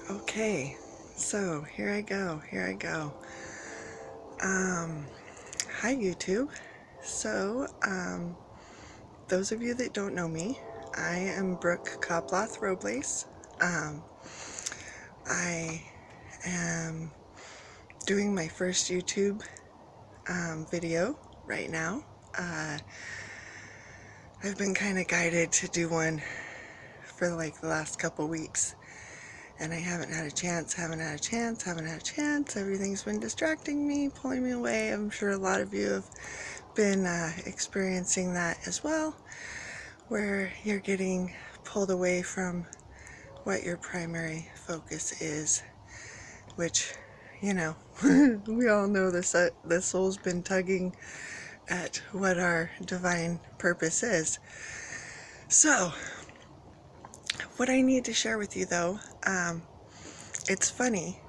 Okay, so here I go. Hi YouTube. So, those of you that don't know me, I am Brooke Koploth Robles. I am doing my first YouTube video right now. I've been kind of guided to do one for like the last couple weeks, and I haven't had a chance. Everything's been distracting me, pulling me away. I'm sure a lot of you have been experiencing that as well, where you're getting pulled away from what your primary focus is, which, you know, we all know the soul's been tugging at what our divine purpose is. So, what I need to share with you though, it's funny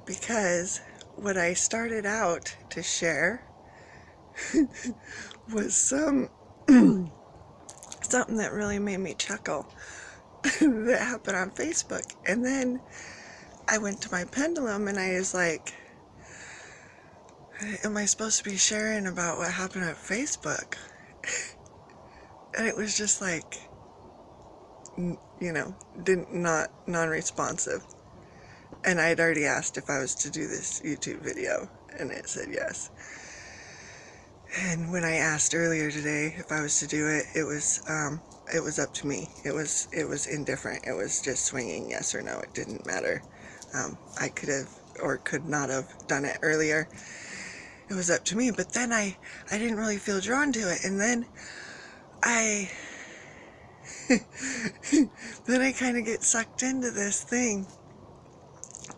because what I started out to share was something that really made me chuckle that happened on Facebook. And then I went to my pendulum and I was like, am I supposed to be sharing about what happened at Facebook? And it was just like, you know, non-responsive. And I'd already asked if I was to do this YouTube video, and it said yes. And when I asked earlier today if I was to do it, it was up to me. It was indifferent. It was just swinging yes or no. It didn't matter. I could have or could not have done it earlier. It was up to me. But then I didn't really feel drawn to it, and then I kind of get sucked into this thing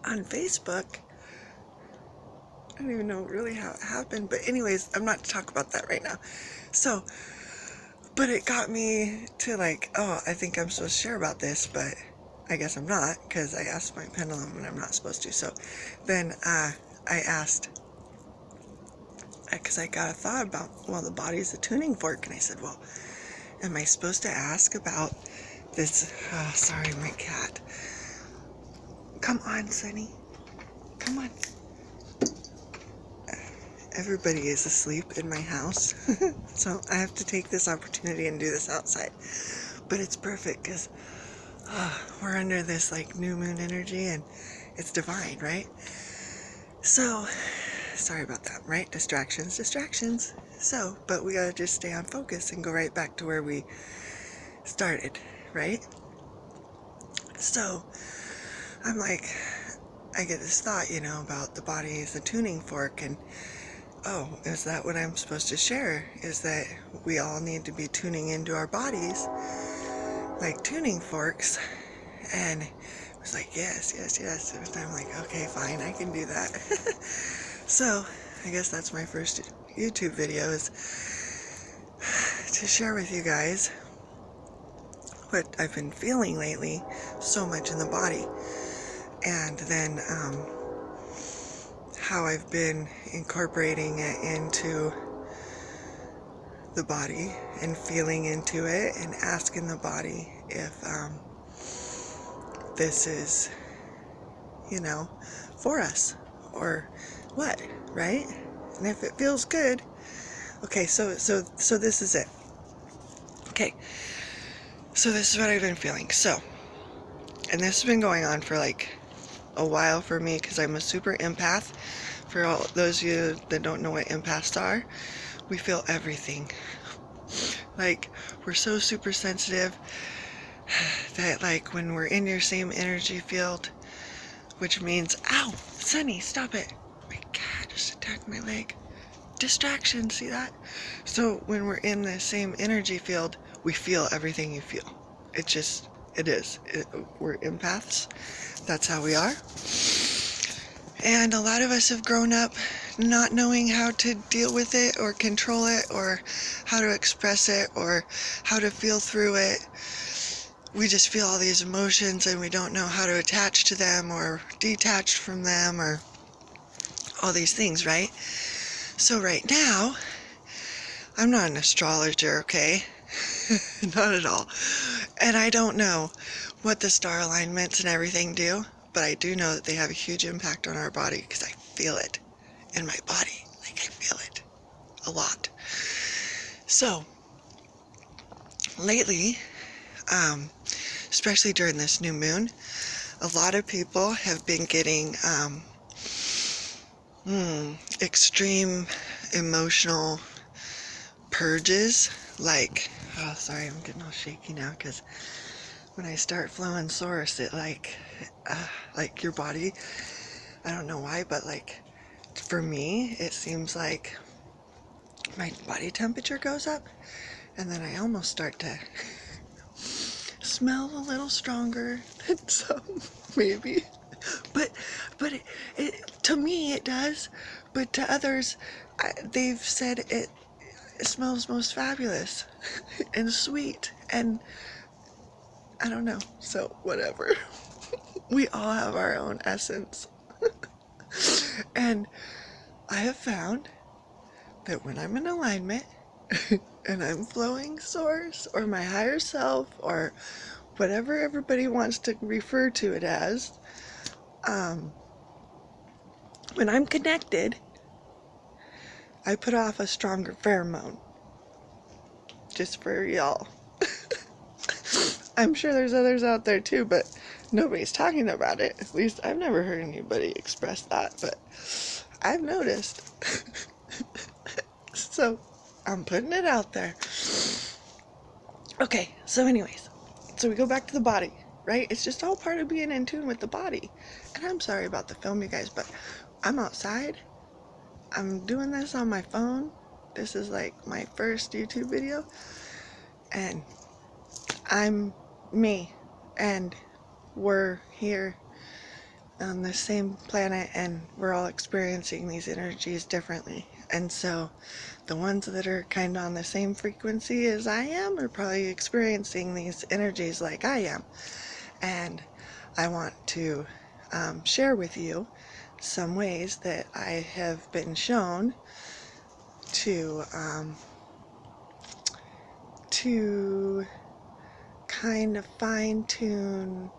on Facebook. I don't even know really how it happened, but anyways, I'm not to talk about that right now. So, but it got me to like, oh, I think I'm supposed to share about this, but I guess I'm not, because I asked my pendulum and I'm not supposed to. So then I asked, because I got a thought about, well, the body's a tuning fork, and I said, well, am I supposed to ask about this? Oh, sorry, my cat. Come on, Sunny. Come on. Everybody is asleep in my house, so I have to take this opportunity and do this outside. But it's perfect because we're under this like new moon energy and it's divine, right? So, sorry about that, right? Distractions. So, but we gotta just stay on focus and go right back to where we started, right? So, I'm like, I get this thought, you know, about the body is a tuning fork, and oh, is that what I'm supposed to share? Is that we all need to be tuning into our bodies like tuning forks? And it was like, yes. And I'm like, okay, fine, I can do that. So I guess that's my first YouTube video, is to share with you guys what I've been feeling lately so much in the body. And then how I've been incorporating it into the body and feeling into it and asking the body if this is, you know, for us or what, right? And if it feels good. Okay, so this is it. Okay, so this is what I've been feeling. So, and this has been going on for like a while for me, because I'm a super empath. For all those of you that don't know what empaths are, we feel everything. Like, we're so super sensitive that like when we're in your same energy field, which means, ow, Sunny, stop it. My cat just attacked my leg. Distraction, see that? So when we're in the same energy field, we feel everything you feel. We're empaths. That's how we are. And a lot of us have grown up not knowing how to deal with it or control it or how to express it or how to feel through it. We just feel all these emotions and we don't know how to attach to them or detach from them or all these things, right? So right now, I'm not an astrologer, okay? Not at all. And I don't know what the star alignments and everything do, but I do know that they have a huge impact on our body because I feel it in my body. Like, I feel it a lot. So, lately, especially during this new moon, a lot of people have been getting extreme emotional purges. Like, oh, sorry, I'm getting all shaky now because when I start flowing source, it like your body, I don't know why, but like for me, it seems like my body temperature goes up, and then I almost start to smell a little stronger than some, maybe. But to me it does, but to others, they've said it smells most fabulous and sweet, and I don't know, so whatever. We all have our own essence. And I have found that when I'm in alignment and I'm flowing source or my higher self or whatever everybody wants to refer to it as, when I'm connected, I put off a stronger pheromone. Just for y'all. I'm sure there's others out there too, but nobody's talking about it. At least I've never heard anybody express that, but I've noticed. So I'm putting it out there. Okay, so anyways, so we go back to the body, right? It's just all part of being in tune with the body. And I'm sorry about the film, you guys, but I'm outside. I'm doing this on my phone. This is like my first YouTube video. And I'm me. And we're here on the same planet, and we're all experiencing these energies differently. And so the ones that are kind of on the same frequency as I am are probably experiencing these energies like I am. And I want to share with you some ways that I have been shown to kind of fine-tune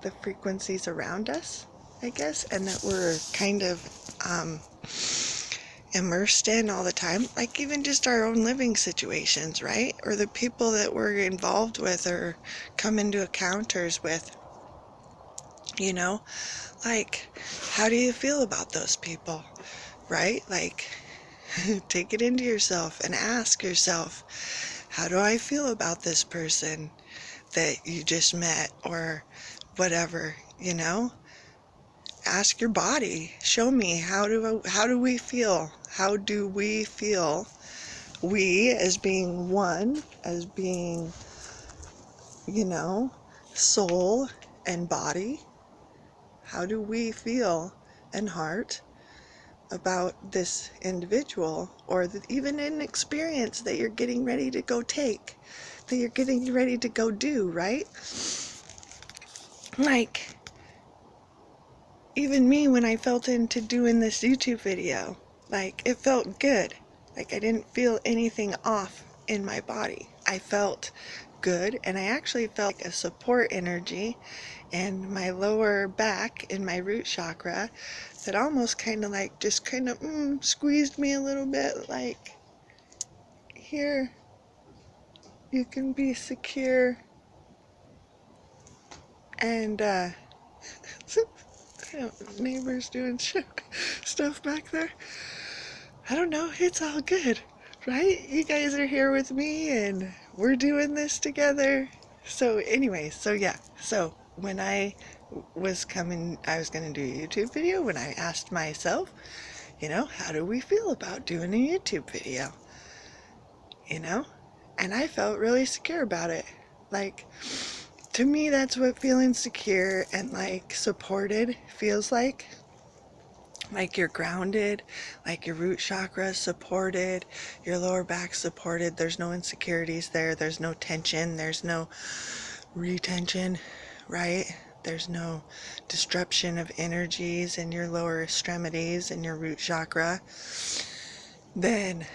the frequencies around us, I guess, and that we're kind of immersed in all the time, like even just our own living situations, right? Or the people that we're involved with or come into encounters with, you know? Like, how do you feel about those people, right? Like, take it into yourself and ask yourself, how do I feel about this person that you just met or whatever, you know? Ask your body, show me, how do we feel? How do we feel? We as being one, as being, you know, soul and body. How do we feel and heart about this individual, or even an experience that you're getting ready to go take, that you're getting ready to go do, right? Like, even me, when I felt into doing this YouTube video, like, it felt good. Like, I didn't feel anything off in my body. I felt good, and I actually felt like a support energy in my lower back, in my root chakra, that almost kind of like, just kind of squeezed me a little bit, like, here, you can be secure. And neighbors doing stuff back there. I don't know, it's all good, right? You guys are here with me and we're doing this together. So anyway, so yeah, so when I was going to do a YouTube video, when I asked myself, you know, how do we feel about doing a YouTube video? You know? And I felt really secure about it. Like, to me, that's what feeling secure and like supported feels like. Like you're grounded, like your root chakra is supported, your lower back supported, there's no insecurities there, there's no tension, there's no retention, right? There's no disruption of energies in your lower extremities and your root chakra. Then,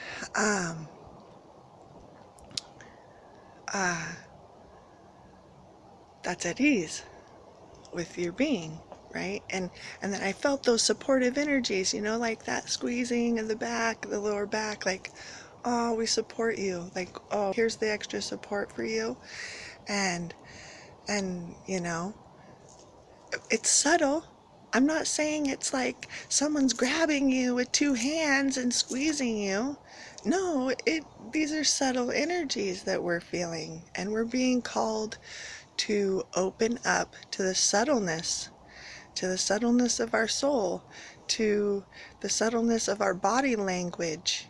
that's at ease. with your being, right? And then I felt those supportive energies, you know, like that squeezing of the back, the lower back, like, oh, we support you, like, oh, here's the extra support for you. And you know, it's subtle. I'm not saying it's like someone's grabbing you with two hands and squeezing you. No, these are subtle energies that we're feeling, and we're being called to open up to the subtleness of our soul, to the subtleness of our body language.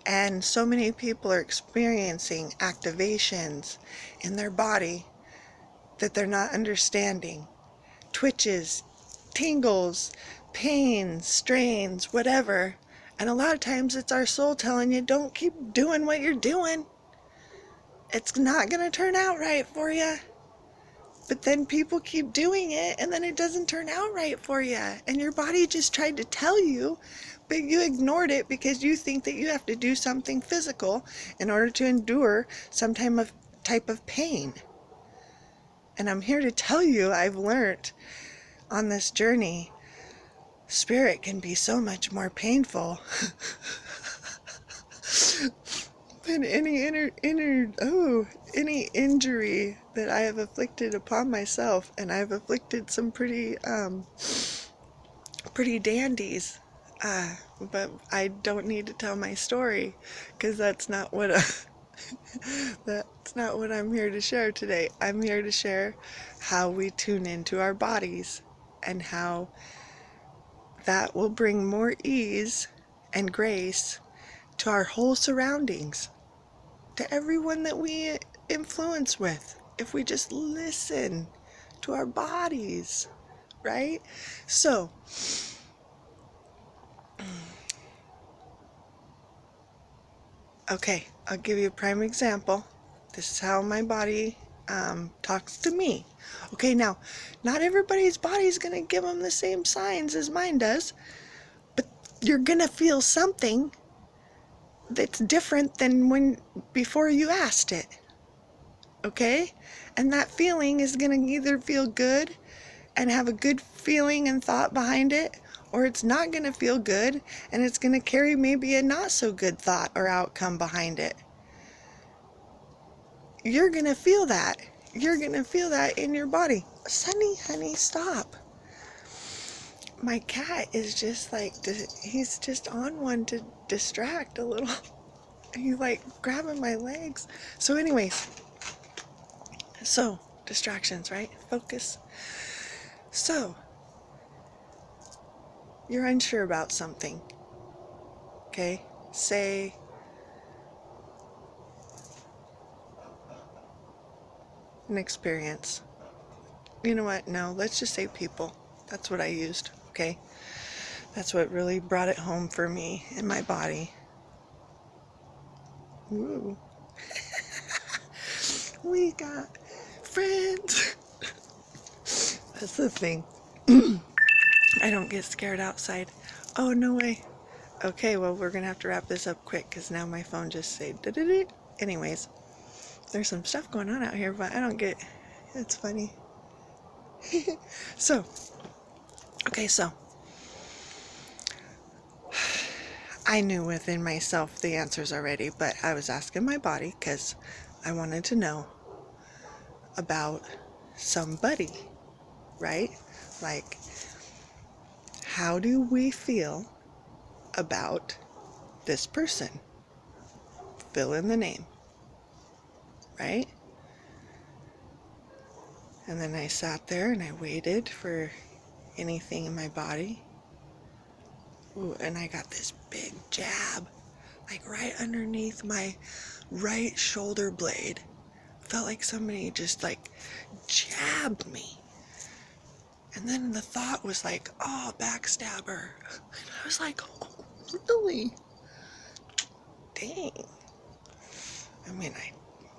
And so many people are experiencing activations in their body that they're not understanding. Twitches, tingles, pains, strains, whatever. And a lot of times it's our soul telling you, don't keep doing what you're doing. It's not going to turn out right for you. But then people keep doing it, and then it doesn't turn out right for you. And your body just tried to tell you, but you ignored it because you think that you have to do something physical in order to endure some type of pain. And I'm here to tell you, I've learned on this journey, spirit can be so much more painful than any any injury that I have afflicted upon myself. And I've afflicted some pretty dandies, but I don't need to tell my story, because that's not what that's not what I'm here to share today. I'm here to share how we tune into our bodies, and how that will bring more ease and grace to our whole surroundings, to everyone that we influence with, if we just listen to our bodies, right? So, okay, I'll give you a prime example. This is how my body talks to me. Okay, now, not everybody's body is going to give them the same signs as mine does, but you're going to feel something that's different than before you asked it. Okay? And that feeling is going to either feel good and have a good feeling and thought behind it, or it's not going to feel good and it's going to carry maybe a not so good thought or outcome behind it. You're going to feel that. You're going to feel that in your body. Sunny, honey, stop. My cat is just like, he's just on one to distract a little. He's like grabbing my legs. So anyways, so distractions, right? Focus. So, you're unsure about something, okay? Say, an experience. You know what? No, let's just say people. That's what I used, okay? That's what really brought it home for me in my body. Ooh. We got friends. That's the thing. I don't get scared outside. Oh, no way. Okay, well, we're going to have to wrap this up quick, because now my phone just said da-da-da. Anyways, there's some stuff going on out here, but I don't get... It's funny. So, okay, so I knew within myself the answers already, but I was asking my body because I wanted to know about somebody, right? Like, how do we feel about this person? Fill in the name, right? And then I sat there and I waited for anything in my body. Ooh, and I got this big jab, like right underneath my right shoulder blade. Felt like somebody just like jabbed me. And then the thought was like, oh, backstabber. And I was like, oh, really? Dang. I mean, I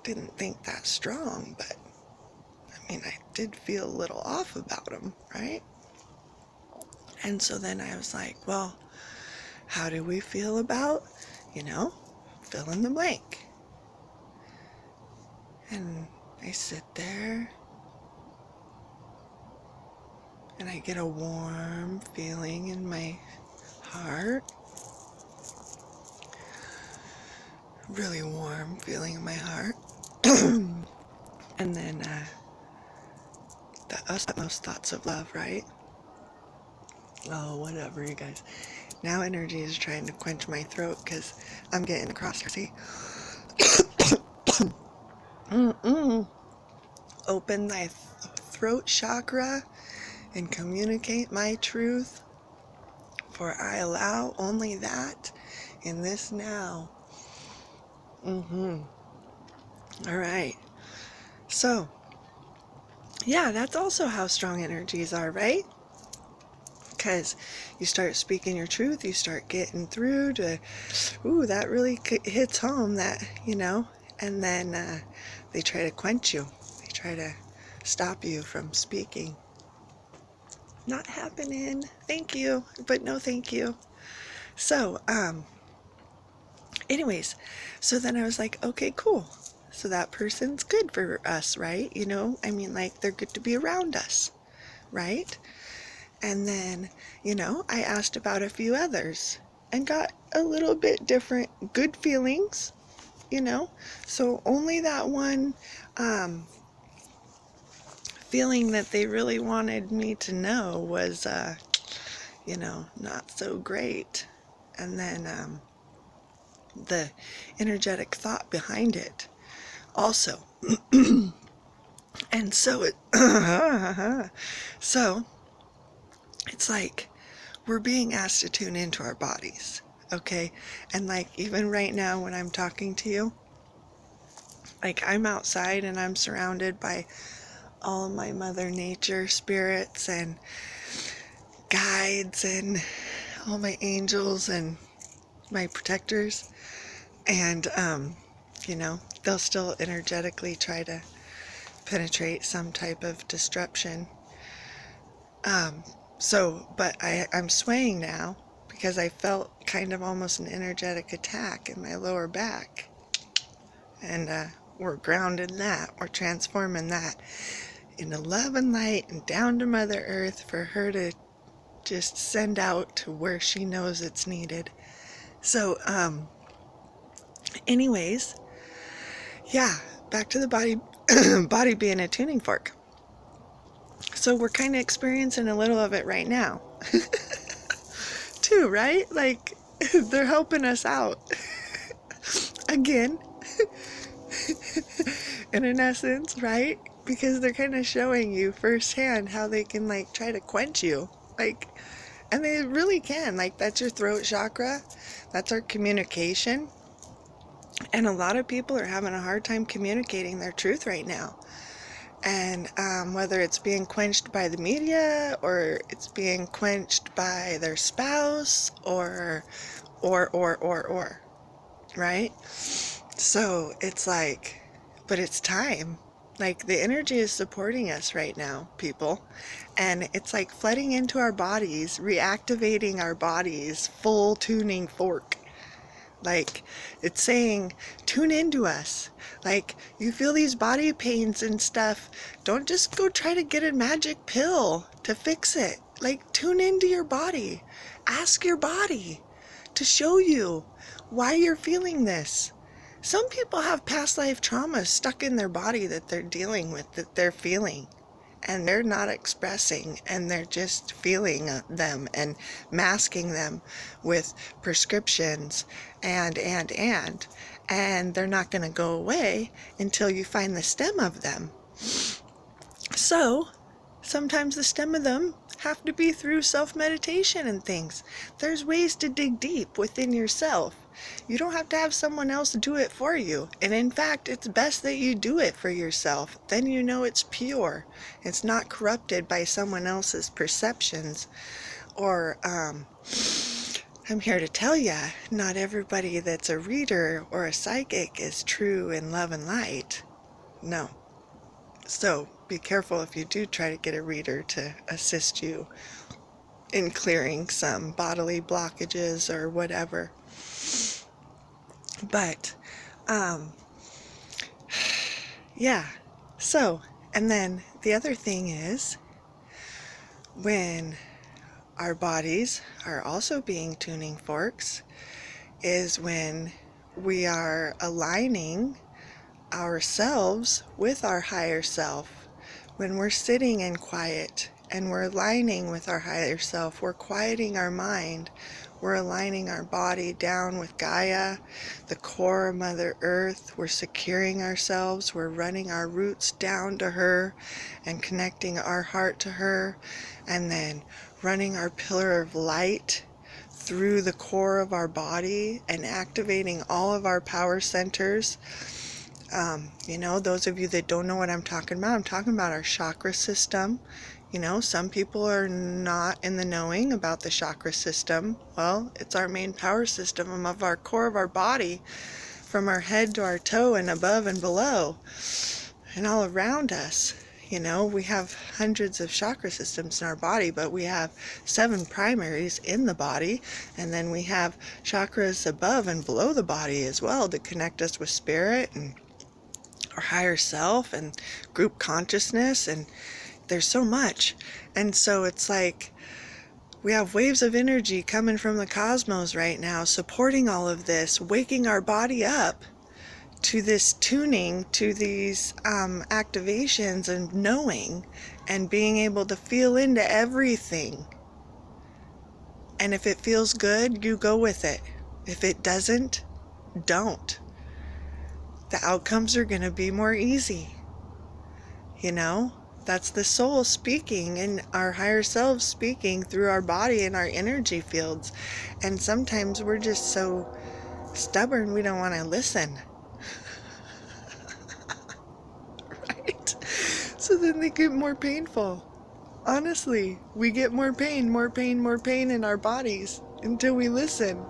didn't think that strong, but I mean, I did feel a little off about him, right? And so then I was like, well, how do we feel about, fill in the blank? And I sit there and I get a warm feeling in my heart. Really warm feeling in my heart. And then the utmost thoughts of love, right? Oh, whatever, you guys. Now energy is trying to quench my throat because I'm getting across here. See? Open thy throat chakra and communicate my truth, for I allow only that in this now. All right. So, yeah, that's also how strong energies are, right? Because you start speaking your truth, you start getting through to, ooh, that really hits home, that, and then they try to quench you. They try to stop you from speaking. Not happening. Thank you, but no thank you. So, anyways, so then I was like, okay, cool. So that person's good for us, right? Like, they're good to be around us, right? And then, I asked about a few others and got a little bit different good feelings, So only that one feeling that they really wanted me to know was, not so great. And then the energetic thought behind it also. And so so it's like we're being asked to tune into our bodies, okay? And like even right now when I'm talking to you, like I'm outside and I'm surrounded by all my Mother Nature spirits and guides and all my angels and my protectors, and they'll still energetically try to penetrate some type of disruption. But I'm swaying now because I felt kind of almost an energetic attack in my lower back. And we're grounding that. We're transforming that into love and light and down to Mother Earth for her to just send out to where she knows it's needed. So, anyways, yeah, back to the body, body being a tuning fork. So we're kind of experiencing a little of it right now. Too, right? Like, they're helping us out. Again. And in essence, right? Because they're kind of showing you firsthand how they can, like, try to quench you. Like, and they really can. Like, that's your throat chakra. That's our communication. And a lot of people are having a hard time communicating their truth right now. And whether it's being quenched by the media or it's being quenched by their spouse or, right? So it's like, but it's time. Like, the energy is supporting us right now, people. And it's like flooding into our bodies, reactivating our bodies, full tuning fork. Like, it's saying, tune into us. Like, you feel these body pains and stuff, don't just go try to get a magic pill to fix it. Like, tune into your body. Ask your body to show you why you're feeling this. Some people have past life traumas stuck in their body that they're dealing with, that they're feeling. And they're not expressing, and they're just feeling them and masking them with prescriptions and they're not going to go away until you find the stem of them. So sometimes the stem of them have to be through self-meditation and things. There's ways to dig deep within yourself. You don't have to have someone else do it for you. And in fact, it's best that you do it for yourself. Then you know it's pure. It's not corrupted by someone else's perceptions. Or, I'm here to tell you, not everybody that's a reader or a psychic is true in love and light. No. So be careful if you do try to get a reader to assist you in clearing some bodily blockages or whatever. But, yeah. So, and then the other thing is, when our bodies are also being tuning forks is when we are aligning ourselves with our higher self. When we're sitting in quiet and we're aligning with our higher self, we're quieting our mind, we're aligning our body down with Gaia, the core of Mother Earth, we're securing ourselves, we're running our roots down to her and connecting our heart to her, and then running our pillar of light through the core of our body and activating all of our power centers. Those of you that don't know what I'm talking about our chakra system. Some people are not in the knowing about the chakra system. Well, it's our main power system of our core of our body, from our head to our toe and above and below and all around us. We have hundreds of chakra systems in our body, but we have 7 primaries in the body, and then we have chakras above and below the body as well to connect us with spirit and our higher self and group consciousness, and there's so much. And so it's like we have waves of energy coming from the cosmos right now supporting all of this, waking our body up to this tuning, to these activations and knowing and being able to feel into everything. And if it feels good, you go with it. If it doesn't, don't. The outcomes are going to be more easy. That's the soul speaking and our higher selves speaking through our body and our energy fields. And sometimes we're just so stubborn we don't want to listen. Right? So then they get more painful. Honestly, we get more pain in our bodies until we listen.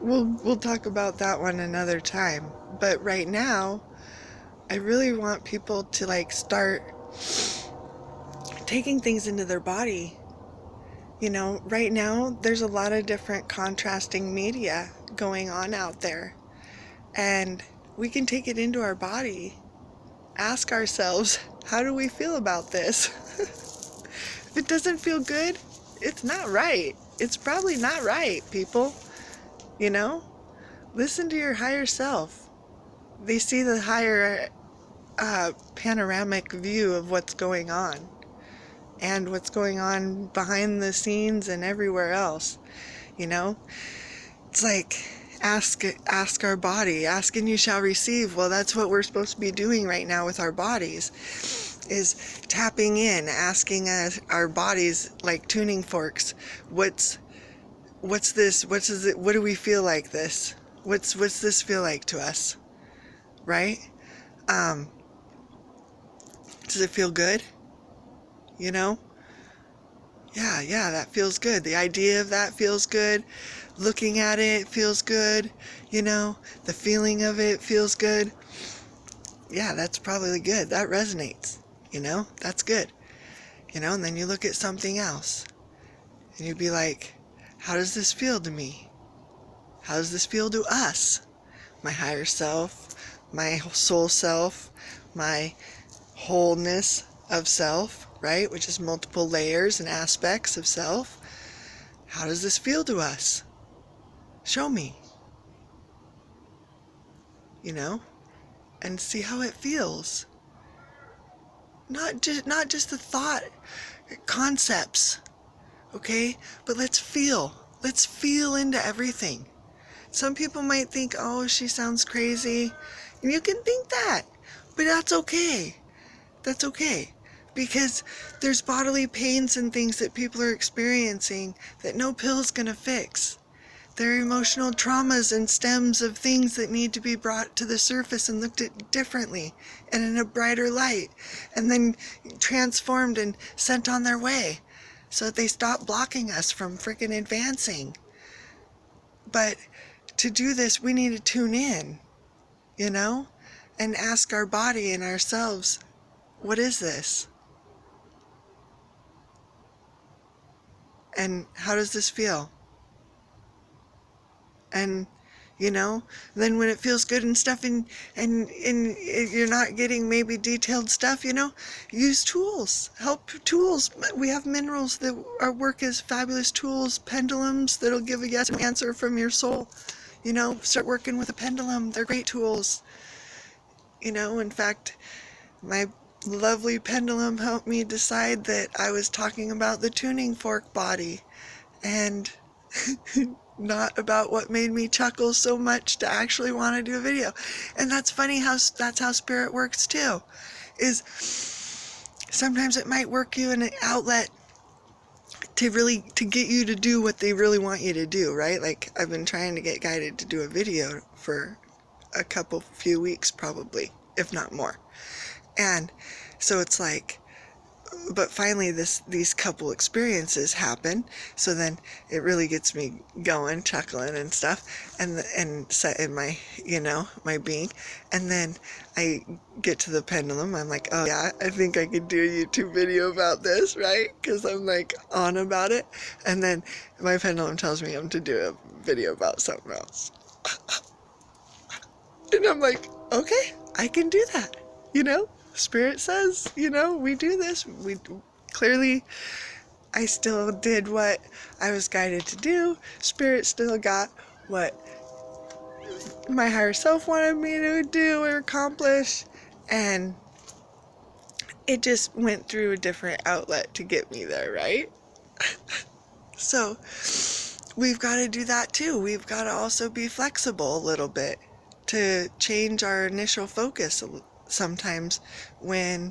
We'll talk about that one another time. But right now, I really want people to start taking things into their body. Right now there's a lot of different contrasting media going on out there, and we can take it into our body, ask ourselves, how do we feel about this? If it doesn't feel good, it's not right. It's probably not right, people. Listen to your higher self. They see the higher panoramic view of what's going on and what's going on behind the scenes and everywhere else. It's like ask our body, ask and you shall receive. Well, that's what we're supposed to be doing right now with our bodies, is tapping in, asking our bodies like tuning forks, what's this, what do we feel like this, what's this feel like to us, right? Does it feel good? Yeah, that feels good. The idea of that feels good. Looking at it feels good. The feeling of it feels good. Yeah, that's probably good. That resonates. That's good. And then you look at something else and you'd be like, how does this feel to me? How does this feel to us? My higher self, my soul self, my wholeness of self, right? Which is multiple layers and aspects of self. How does this feel to us? Show me. And see how it feels. Not just the thought concepts, okay? But let's feel. Let's feel into everything. Some people might think, oh, she sounds crazy. And you can think that, but that's okay. That's okay. Because there's bodily pains and things that people are experiencing that no pill's gonna fix. There are emotional traumas and stems of things that need to be brought to the surface and looked at differently and in a brighter light, and then transformed and sent on their way so that they stop blocking us from freaking advancing. But to do this, we need to tune in, and ask our body and ourselves, what is this? And how does this feel? And, you know. Then when it feels good and stuff, and you're not getting maybe detailed stuff, you know, use tools. Help tools. We have minerals that work as fabulous tools. Pendulums that'll give a yes answer from your soul. You know, start working with a pendulum. They're great tools. You know, in fact, my lovely pendulum helped me decide that I was talking about the tuning fork body and not about what made me chuckle so much to actually want to do a video. And that's funny how that's how spirit works too, is sometimes it might work you in an outlet to get you to do what they really want you to do, right? Like I've been trying to get guided to do a video for a few weeks probably, if not more. And so it's like, but finally these couple experiences happen, so then it really gets me going, chuckling and stuff, and set in my, you know, my being. And then I get to the pendulum. I'm like, oh yeah, I think I could do a YouTube video about this, right? Because I'm like on about it. And then my pendulum tells me I'm to do a video about something else. And I'm like, okay, I can do that, you know? Spirit says, you know, we do this. We clearly, I still did what I was guided to do. Spirit still got what my higher self wanted me to do or accomplish, and it just went through a different outlet to get me there, right? So we've got to do that too. We've got to also be flexible a little bit to change our initial focus sometimes when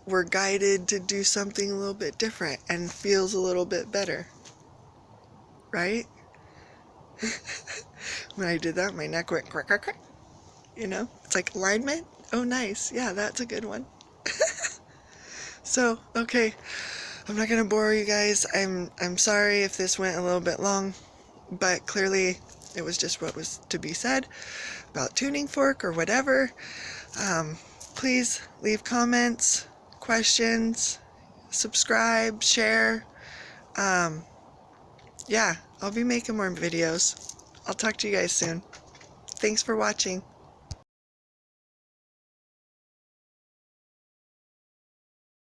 we're guided to do something a little bit different and feels a little bit better, right? When I did that, my neck went crack, crack, crack. You know, it's like alignment. Oh, nice. Yeah, that's a good one. So, okay, I'm not gonna bore you guys. I'm sorry if this went a little bit long, but clearly it was just what was to be said about tuning fork or whatever. Please leave comments, questions, subscribe, share. Yeah, I'll be making more videos. I'll talk to you guys soon. Thanks for watching.